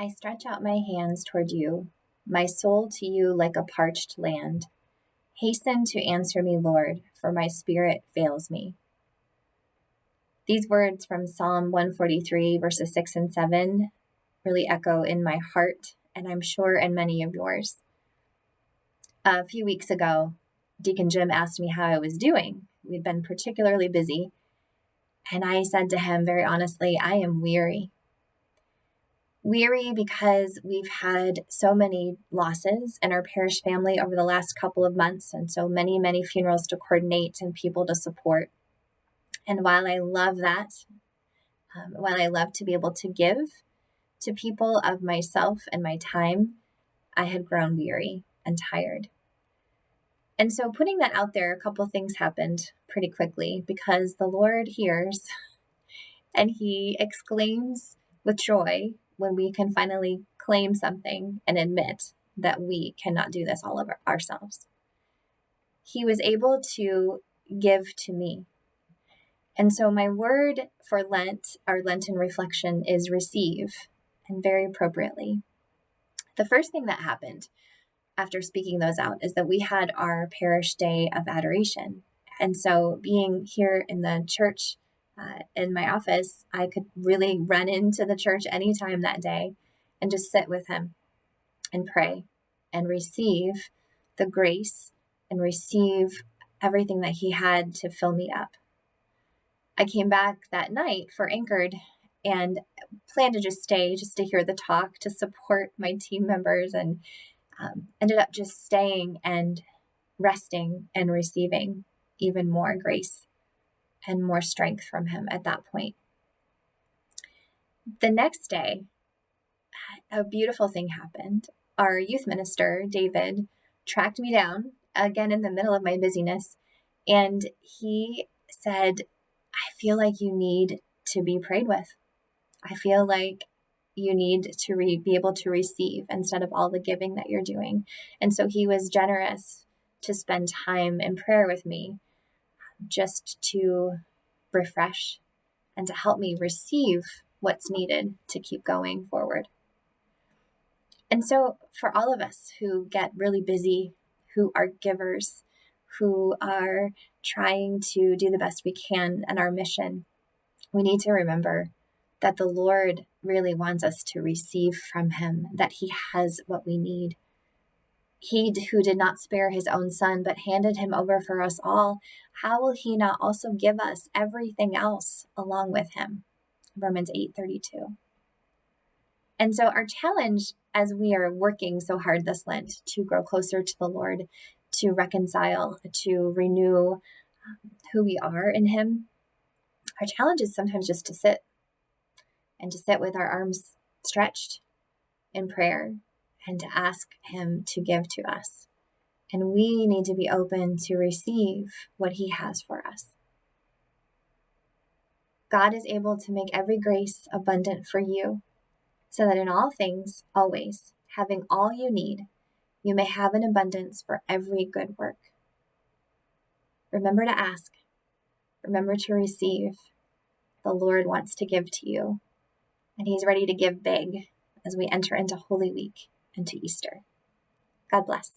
I stretch out my hands toward you, my soul to you like a parched land. Hasten to answer me, Lord, for my spirit fails me. These words from Psalm 143, verses 6 and 7, really echo in my heart, and I'm sure in many of yours. A few weeks ago, Deacon Jim asked me how I was doing. We'd been particularly busy, and I said to him very honestly, I am weary. Weary because we've had so many losses in our parish family over the last couple of months, and so many, many funerals to coordinate and people to support. And while I love that, while I love to be able to give to people of myself and my time, I had grown weary and tired. And so putting that out there, a couple of things happened pretty quickly because the Lord hears and he exclaims with joy when we can finally claim something and admit that we cannot do this all of ourselves. He was able to give to me. And so my word for Lent, our Lenten reflection, is receive, and very appropriately. The first thing that happened after speaking those out is that we had our parish day of adoration. And so being here in the church, in my office, I could really run into the church anytime that day and just sit with him and pray and receive the grace and receive everything that he had to fill me up. I came back that night for Anchored and planned to just stay, just to hear the talk, to support my team members, and ended up just staying and resting and receiving even more grace and more strength from him at that point. The next day, a beautiful thing happened. Our youth minister, David, tracked me down again in the middle of my busyness, and he said, I feel like you need to be prayed with. I feel like you need to be able to receive instead of all the giving that you're doing. And so he was generous to spend time in prayer with me just to refresh and to help me receive what's needed to keep going forward. And so for all of us who get really busy, who are givers, who are trying to do the best we can in our mission, we need to remember that the Lord really wants us to receive from him, that he has what we need. He who did not spare his own son, but handed him over for us all, how will he not also give us everything else along with him? Romans 8:32. And so our challenge as we are working so hard this Lent to grow closer to the Lord, to reconcile, to renew who we are in him, our challenge is sometimes just to sit and to sit with our arms stretched in prayer and to ask him to give to us. And we need to be open to receive what he has for us. God is able to make every grace abundant for you, so that in all things, always, having all you need, you may have an abundance for every good work. Remember to ask. Remember to receive. The Lord wants to give to you, and he's ready to give big as we enter into Holy Week and to Easter. God bless.